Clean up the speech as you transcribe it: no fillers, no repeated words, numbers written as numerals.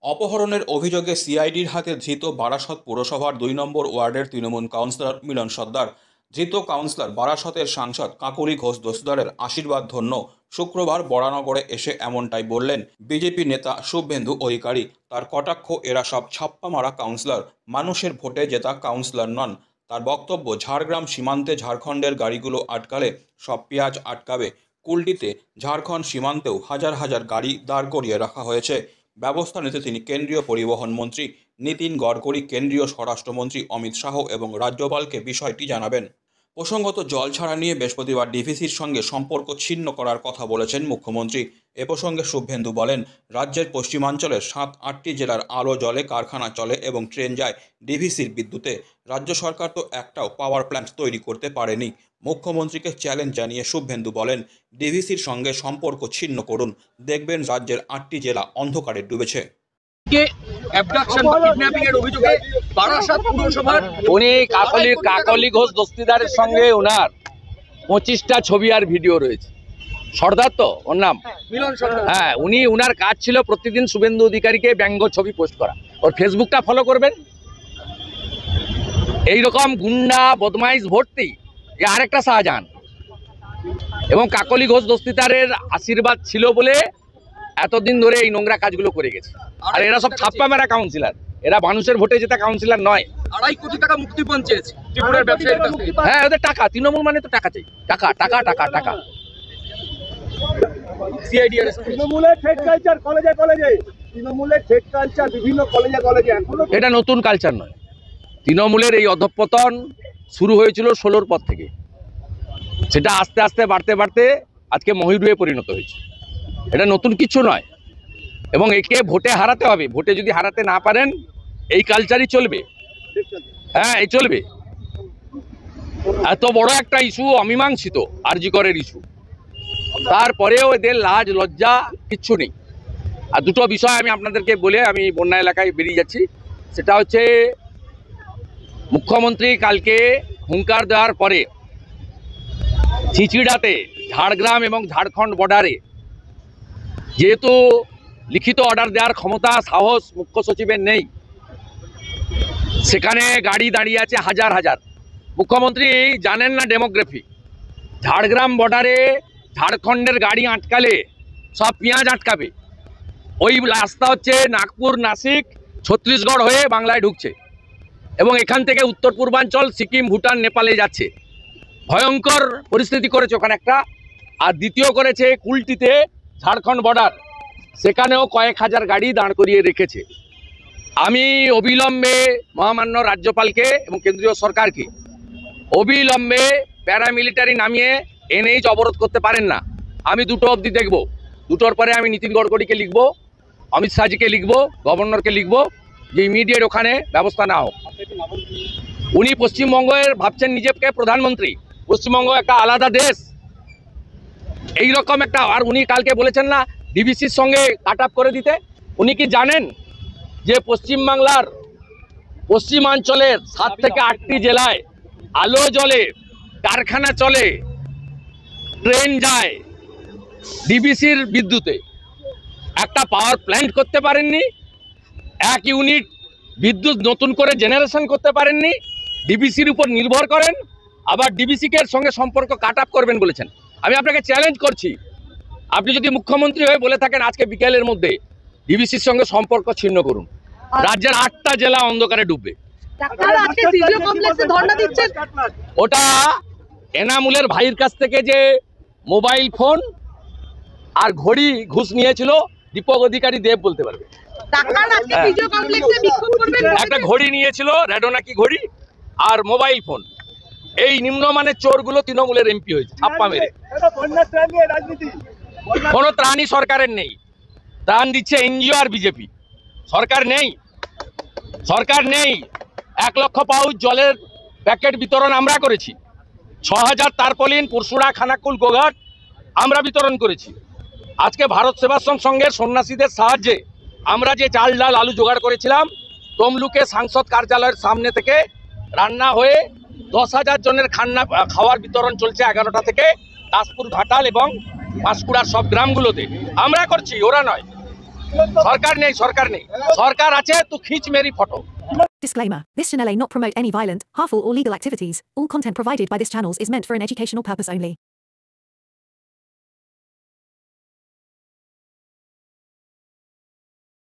অপহরণের অভিযোগে সিআইডির হাতে ধৃত বারাসত পুরসভার ২ নম্বর ওয়ার্ডের তৃণমূল কাউন্সিলর মিলন সর্দার। ধৃত কাউন্সিলর বারাসতের সাংসদ কাকলি ঘোষ দস্তিদারের আশীর্বাদ ধন্য। শুক্রবার বরানগরে এসে এমনটাই বললেন বিজেপি নেতা শুভেন্দু অধিকারী। তার কটাক্ষ, এরা সব ছাপ্পা মারা কাউন্সিলর, মানুষের ভোটে জেতা কাউন্সিলর নন। তার বক্তব্য, ঝাড়গ্রাম সীমান্তে ঝাড়খণ্ডের গাড়িগুলো আটকালে সব পেঁয়াজ আটকাবে। কুলটিতে ঝাড়খণ্ড সীমান্তেও হাজার হাজার গাড়ি দাঁড় করিয়ে রাখা হয়েছে। ব্যবস্থা নিতে তিনি কেন্দ্রীয় পরিবহন মন্ত্রী নীতিন গডকরি, কেন্দ্রীয় স্বরাষ্ট্রমন্ত্রী অমিত শাহ এবং রাজ্যপালকে বিষয়টি জানাবেন। প্রসঙ্গত, জল ছাড়া নিয়ে বৃহস্পতিবার ডিভিসির সঙ্গে সম্পর্ক ছিন্ন করার কথা বলেছেন মুখ্যমন্ত্রী। এ প্রসঙ্গে শুভেন্দু বলেন, রাজ্যের পশ্চিমাঞ্চলের ৭-৮টি জেলার আলো জ্বলে, কারখানা চলে এবং ট্রেন যায় ডিভিসির বিদ্যুতে। রাজ্য সরকার তো একটাও পাওয়ার প্ল্যান্ট তৈরি করতে পারেনি। মুখ্যমন্ত্রীকে চ্যালেঞ্জ জানিয়ে শুভেন্দু বলেন, ডিভিসির সঙ্গে সম্পর্ক ছিন্ন করুন, দেখবেন রাজ্যের ৮টি জেলা অন্ধকারে ডুবেছে। উনি কাকলি ঘোষ দস্তিদারের সঙ্গে ওনার 25টা ছবি আর ভিডিও রয়েছে। সর্দার তো ওর নাম, হ্যাঁ, উনি ওনার কাজ ছিল প্রতিদিন শুভেন্দু অধিকারীকে ব্যঙ্গ ছবি পোস্ট করা। ওর ফেসবুকটা ফলো করবেন। এইরকম গুন্ডা বদমাইশ ভর্তি আরেকটা শাহজাহান। এবং কাকলি ঘোষ দস্তিদারের আশীর্বাদ ছিল বলে এতদিন ধরে এই নোংরা কাজগুলো করে গেছে। আর এরা সব ছাপ্পা মেরা কাউন্সিলর, এরা মানুষের ভোটে জেতা কাউন্সিলর নয়। 2.5 কোটি টাকা মুক্তিপণ চেয়েছে ত্রিপুরার ব্যবসায়ীর কাছ থেকে। হ্যাঁ, ওদের টাকা, তৃণমূল মানে তো টাকা চাই, টাকা টাকা টাকা টাকা। সিআইডিআর তৃণমূলের ঠেট কালচার কলেজে কলেজে, তৃণমূলের ঠেট কালচার বিভিন্ন কলেজে কলেজে এখনো। এটা নতুন কালচার নয়। তৃণমূলের এই অধঃপতন শুরু হয়েছিল 16-র পর থেকে। সেটা আস্তে আস্তে বাড়তে বাড়তে আজকে মহিরুহে পরিণত হয়েছে। এটা নতুন কিছু নয়। এবং একে ভোটে হারাতে হবে। ভোটে যদি হারাতে না পারেন এই কালচারই চলবে। হ্যাঁ, এই চলবে। এত বড় একটা ইস্যু অমীমাংসিত, আরজি করের ইস্যু, তারপরেও এদের লাজ লজ্জা কিচ্ছু নেই। আর দুটো বিষয় আমি আপনাদেরকে বলে আমি বন্যা এলাকায় বেরিয়ে যাচ্ছি। সেটা হচ্ছে, মুখ্যমন্ত্রী কালকে হুঙ্কার দেওয়ার পরে চিচিড়াতে ঝাড়গ্রাম এবং ঝাড়খণ্ড বর্ডারে যেহেতু লিখিত অর্ডার দেওয়ার ক্ষমতা সাহস মুখ্য সচিবের নেই, সেখানে গাড়ি দাঁড়িয়ে আছে হাজার হাজার। মুখ্যমন্ত্রী জানেন না ডেমোগ্রাফি। ঝাড়গ্রাম বর্ডারে ঝাড়খণ্ডের গাড়ি আটকালে সব পেঁয়াজ আটকাবে। ওই রাস্তা হচ্ছে নাগপুর, নাসিক, ছত্তিশগড় হয়ে বাংলায় ঢুকছে এবং এখান থেকে উত্তর পূর্বাঞ্চল, সিকিম, ভুটান, নেপালে যাচ্ছে। ভয়ঙ্কর পরিস্থিতি করেছে ওখানে একটা। আর দ্বিতীয় করেছে কুলটিতে ঝাড়খণ্ড বর্ডার, সেখানেও কয়েক হাজার গাড়ি দাঁড় করিয়ে রেখেছে। আমি অবিলম্বে মহামান্য রাজ্যপালকে এবং কেন্দ্রীয় সরকারকে অবিলম্বে প্যারামিলিটারি নামিয়ে এনএইচ অবরোধ করতে পারেন না। আমি 2টো অবধি দেখব। 2টোর পরে আমি নীতিন গডকরিকে লিখব, অমিত শাহজিকে লিখব, গভর্নরকে লিখব যে ইমিডিয়েট ওখানে ব্যবস্থা না হোক। উনি পশ্চিমবঙ্গের ভাবছেন নিজেকে প্রধানমন্ত্রী। পশ্চিমবঙ্গ একটা আলাদা দেশ। এইরকম একটা, আর উনি কালকে বলেছেন না ডিভিসির সঙ্গে কাট আপ করে দিতে। উনি কি জানেন যে পশ্চিমবাংলার পশ্চিমাঞ্চলের 7 থেকে 8টি জেলায় আলো জ্বলে, কারখানা চলে, ট্রেন যায় ডিভিসির বিদ্যুতে? একটা পাওয়ার প্ল্যান্ট করতে পারেননি, 1 ইউনিট বিদ্যুৎ নতুন করে জেনারেশন করতে পারেননি, ডিভিসির উপর নির্ভর করেন, আবার ডিভিসিকে সঙ্গে সম্পর্ক কাট আপ করবেন বলেছেন। আমি আপনাকে চ্যালেঞ্জ করছি, আপনি যদি মুখ্যমন্ত্রী হয়ে বলে থাকেন আজকে বিকেলের মধ্যে ডিভিসির সঙ্গে সম্পর্ক ছিন্ন করুন, রাজ্যের 8টা জেলা অন্ধকারে ডুববে। ওটা এনামুলের ভাইয়ের কাছ থেকে যে মোবাইল ফোন আর ঘড়ি ঘুষ নিয়েছিল দীপক অধিকারী দেব বলতে পারবে। একটা ঘড়ি নিয়েছিল, রেডো নাকি ঘড়ি, আর মোবাইল ফোন। এই নিম্নমানের চোরগুলো তৃণমূলের এমপি হয়েছে ছাপ্পা মেরে। কোনো ত্রাণই সরকারের নেই। ত্রাণ দিচ্ছে এনজিও আর বিজেপি। সরকার নেই, সরকার নেই। 1 লক্ষ পাউচ জলের প্যাকেট বিতরণ আমরা করেছি। 6000 তারপলিন পরশুরা, খানাকুল, গোঘাট আমরা বিতরণ করেছি। আজকে ভারত সেবাশ্রম সংঘের সন্ন্যাসীদের সাহায্যে আমরা যে চাল, ডাল, আলু জোগাড় করেছিলাম, তমলুকে সাংসদ কার্যালয়ের সামনে থেকে রান্না হয়ে 10,000 জনের খাওয়ার বিতরণ চলছে 11টা থেকে। দাসপুর, ঘাটাল এবং পাঁশকুড়ার সব গ্রামগুলোতে আমরা করছি, ওরা নয়। সরকার নেই, সরকার নেই, সরকার আছে, তুই খিচ মেরি photo. Disclaimer. This channel may not promote any violent, harmful or legal activities. All content provided by this channel is meant for an educational purpose only.